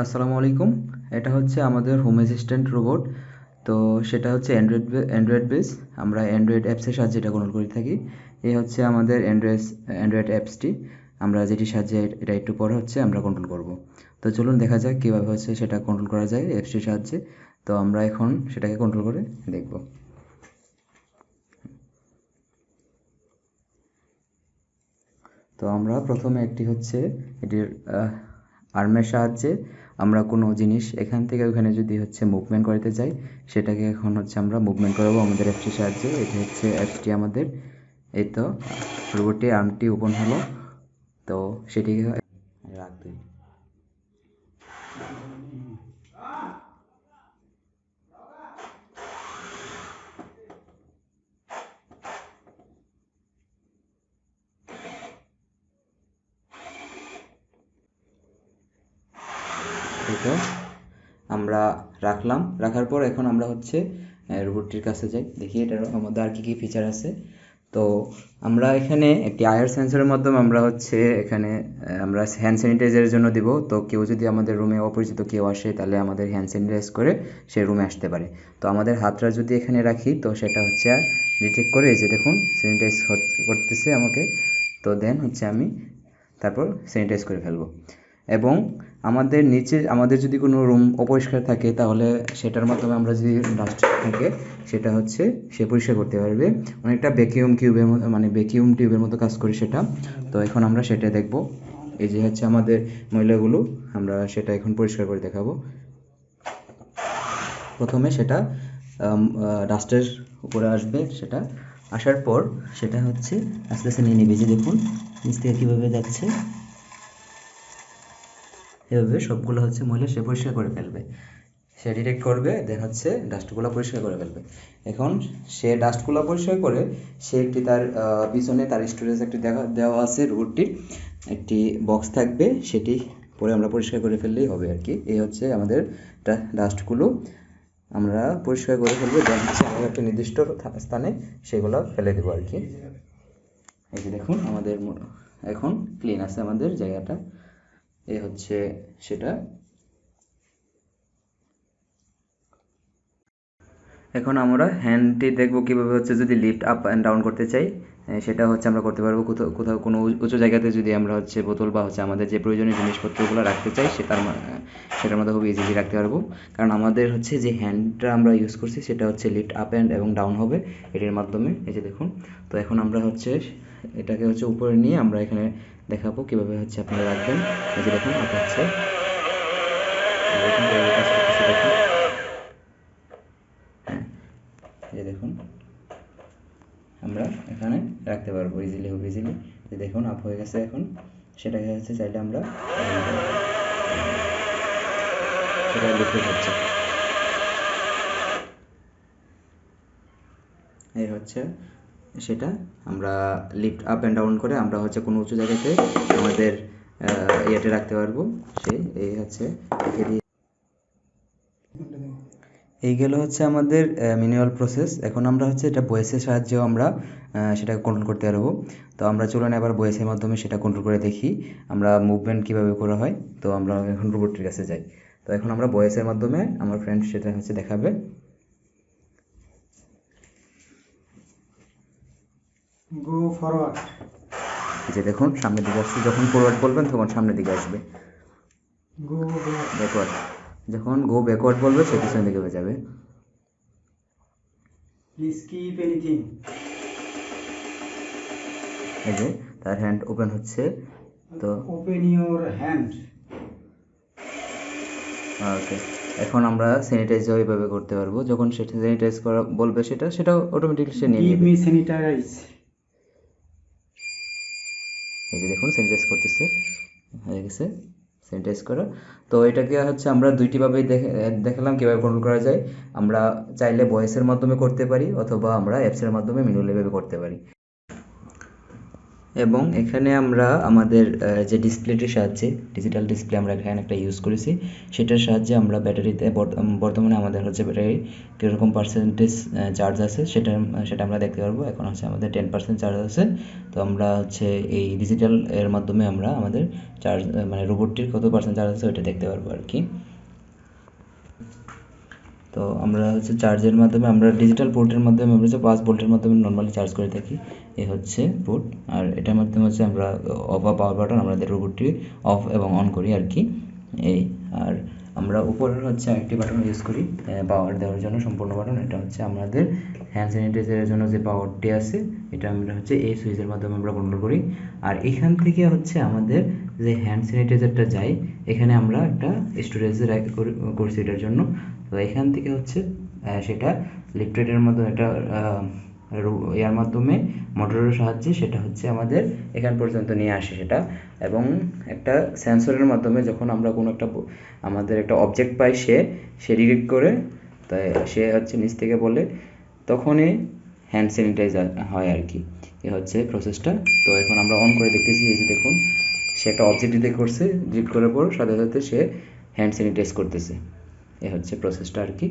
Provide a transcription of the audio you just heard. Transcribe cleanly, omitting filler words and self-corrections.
আসসালামু আলাইকুম। এটা হচ্ছে আমাদের হোম অ্যাসিস্ট্যান্ট রোবট। তো সেটা হচ্ছে অ্যান্ড্রয়েড বেস। আমরা অ্যান্ড্রয়েড অ্যাপসের সাহায্যে এটা কন্ট্রোল করে থাকি। এই হচ্ছে আমাদের অ্যান্ড্রয়েড অ্যাপসটি, আমরা যেটির সাহায্যে এটা একটু পরে হচ্ছে আমরা কন্ট্রোল করব। তো চলুন দেখা যাক কীভাবে হচ্ছে সেটা কন্ট্রোল করা যায় অ্যাপসটির সাহায্যে। তো আমরা এখন সেটাকে কন্ট্রোল করে দেখব। তো আমরা প্রথমে একটি হচ্ছে এটির আর্মের সাহায্যে আমরা কোনো জিনিস এখান থেকে ওখানে যদি হচ্ছে মুভমেন্ট করাতে চাই, সেটাকে এখন হচ্ছে আমরা মুভমেন্ট করাবো আমাদের অ্যাপসটির সাহায্যে। এটা হচ্ছে অ্যাপসটি আমাদের। এই তো রোবটটির আর্মটি ওপেন হলো। তো সেটিকে রাখতে এই তো আমরা রাখার পর এখন আমরা হচ্ছে রোবটটির কাছে যাই, দেখি এটার মধ্যে আর কী ফিচার আছে। তো আমরা এখানে একটি আয়ার সেন্সরের মাধ্যমে আমরা হচ্ছে এখানে আমরা হ্যান্ড স্যানিটাইজারের জন্য দিব। তো কেউ যদি আমাদের রুমে অপরিচিত কেউ আসে, তাহলে আমাদের হ্যান্ড স্যানিটাইজ করে সে রুমে আসতে পারে। তো আমাদের হাতটা যদি এখানে রাখি, তো সেটা হচ্ছে ডিটেক্ট করে, এই যে দেখুন স্যানিটাইজ করতেছে আমাকে। তো দেন হচ্ছে আমি তারপর স্যানিটাইজ করে ফেলবো। এবং আমাদের যদি কোনো রুম অপরিষ্কার থাকে, তাহলে সেটার মাধ্যমে আমরা যদি ডাস্ট থাকে, সেটা হচ্ছে সে পরিষ্কার করতে পারবে। অনেকটা ভ্যাকিউম টিউবের মতো কাজ করে সেটা। তো এখন আমরা সেটা দেখব। এই যে হচ্ছে আমাদের ময়লাগুলো, আমরা সেটা এখন পরিষ্কার করে দেখাবো। প্রথমে সেটা ডাস্টের উপরে আসবে, সেটা আসার পর সেটা হচ্ছে আস্তে আস্তে নিয়ে নেবে। যে দেখুন নিচ থেকে কীভাবে যাচ্ছে, এভাবে সবগুলো হচ্ছে ময়লা সে পরিষ্কার করে ফেলবে। সে ডিটেক্ট করবে, দেন হচ্ছে ডাস্টগুলো পরিষ্কার করে ফেলবে। এখন সে ডাস্টগুলো পরিষ্কার করে সে একটি তার পিছনে তার স্টোরেজ একটি দেওয়া আছে রোবটটির, একটি বক্স থাকবে, সেটি পরে আমরা পরিষ্কার করে ফেললেই হবে আর কি। এই হচ্ছে আমাদের ডাস্টগুলো আমরা পরিষ্কার করে ফেলবো, দেন হচ্ছে আমরা একটা নির্দিষ্ট স্থানে সেগুলো ফেলে দেবো আর কি। এই যে দেখুন আমাদের এখন ক্লিন আছে আমাদের জায়গাটা। এই হচ্ছে সেটা। এখন আমরা হ্যান্ডটি দেখব কীভাবে হচ্ছে যদি লিফট আপ অ্যান্ড ডাউন করতে চাই, সেটা হচ্ছে আমরা করতে পারবো। কোথাও কোনো উঁচু জায়গাতে যদি আমরা হচ্ছে বোতল বা হচ্ছে আমাদের যে প্রয়োজনীয় জিনিসপত্রগুলো রাখতে চাই, সেটার মধ্যে খুব ইজিলি রাখতে পারবো। কারণ আমাদের হচ্ছে যে হ্যান্ডটা আমরা ইউজ করছি, সেটা হচ্ছে লিফট আপ অ্যান্ড এবং ডাউন হবে এটির মাধ্যমে। এই যে দেখুন। তো এখন আমরা হচ্ছে এটাকে হচ্ছে উপরে নিয়ে আমরা এখানে দেখাবো কীভাবে হচ্ছে আপনারা রাখবেন। এই যে দেখুন আপ হচ্ছে, দেখুন এই যে দেখুন আমরা এখানে রাখতে পারবো ইজিলি। যে দেখুন আপ হয়ে গেছে। এখন সেটাকে হচ্ছে চাইলে আমরা সেটা লিখতে হচ্ছে। এই হচ্ছে সেটা আমরা লিফট আপ অ্যান্ড ডাউন করে আমরা হচ্ছে কোনো উঁচু জায়গাতে আমাদের ইয়েতে রাখতে পারবো। এই হচ্ছে এই গেল হচ্ছে আমাদের ম্যানুয়াল প্রসেস। এখন আমরা হচ্ছে এটা ভয়েসের সাহায্যেও আমরা সেটাকে কন্ট্রোল করতে পারবো। তো আমরা চলুন এবার ভয়েসের মাধ্যমে সেটা কন্ট্রোল করে দেখি আমরা মুভমেন্ট কীভাবে করা হয়। তো আমরা এখন রোবটটির কাছে যাই। তো এখন আমরা ভয়েসের মাধ্যমে আমার ফ্রেন্ড সেটা হচ্ছে দেখাবে। Go forward. যে দেখুন সামনের দিকে আসছে, যখন ফরওয়ার্ড বলবেন তখন সামনের দিকে আসবে। গো ব্যাকওয়ার্ড, যখন গো ব্যাকওয়ার্ড বলবে সে পিছনের দিকে হয়ে যাবে। Please keep anything. এই যে তার হ্যান্ড ওপেন হচ্ছে। তো ওপেন ইওর হ্যান্ড। ওকে, এখন আমরা স্যানিটাইজ ওইভাবে করতে পারবো। যখন সেটা স্যানিটাইজ করা বলবে, সেটা অটোমেটিক্যালি সে নিয়ে গিভ নেবে। Me sanitize. এই যে দেখুন স্যানিটাইজ করতেছে, হয়ে গেছে স্যানিটাইজ করা। তো এটাকে হচ্ছে আমরা দুইটিভাবেই দেখালাম কীভাবে কন্ট্রোল করা যায়। আমরা চাইলে ভয়েসের মাধ্যমে করতে পারি, অথবা আমরা অ্যাপসের মাধ্যমে ম্যানুয়ালি ভাবে করতে পারি। এবং এখানে আমরা আমাদের যে ডিসপ্লেটির সাহায্যে ডিজিটাল ডিসপ্লে আমরা এখানে একটা ইউজ করেছি, সেটার সাহায্যে আমরা ব্যাটারিতে বর্তমানে আমাদের হচ্ছে ব্যাটারি কীরকম পার্সেন্টেজ চার্জ আছে সেটা আমরা দেখতে পারবো। এখন হচ্ছে আমাদের 10% চার্জ আছে। তো আমরা হচ্ছে এই ডিজিটাল এর মাধ্যমে আমরা আমাদের চার্জ মানে রোবটটির কত পার্সেন্ট চার্জ আছে ওইটা দেখতে পারবো আর কি। তো আমরা হচ্ছে চার্জের মাধ্যমে আমরা ডিজিটাল পোর্টের মাধ্যমে আমরা হচ্ছে 5 ভোল্টের মাধ্যমে নর্মালি চার্জ করে থাকি। এই হচ্ছে পোর্ট, আর এটার মাধ্যমে হচ্ছে আমরা অফ বা পাওয়ার বাটন আমাদের রোবটটি অফ এবং অন করি আর কি। এই আর আমরা উপরের হচ্ছে আরেকটি বাটন ইউজ করি পাওয়ার দেওয়ার জন্য, সম্পূর্ণ বাটন। এটা হচ্ছে আমাদের হ্যান্ড স্যানিটাইজারের জন্য যে পাওয়ারটি আছে এটা আমরা হচ্ছে এই সুইচের মাধ্যমে আমরা কন্ট্রোল করি। আর এখান থেকে হচ্ছে আমাদের যে হ্যান্ড স্যানিটাইজারটা যায় এখানে আমরা একটা স্টোরেজে করছি এটার জন্য। তো এখান থেকে হচ্ছে সেটা লিফটের মাধ্যমে একটা ইয়ার মাধ্যমে মোটরের সাহায্যে সেটা হচ্ছে আমাদের এখান পর্যন্ত নিয়ে আসে সেটা, এবং একটা সেন্সরের মাধ্যমে যখন আমরা কোনো একটা আমাদের একটা অবজেক্ট পাই সে ডিটেক্ট করে, তাই সে হচ্ছে নিচ থেকে বলে তখনই হ্যান্ড স্যানিটাইজার হয় আর কি। এ হচ্ছে প্রসেসটা। তো এখন আমরা অন করে দেখতেছি, এই যে দেখুন সে একটা অবজেক্ট ডিটেক্ট করছে, ডিটেক্ট করার পর সাথে সাথে সে হ্যান্ড স্যানিটাইজ করতেছে। এ হচ্ছে প্রসেসটা আর কি।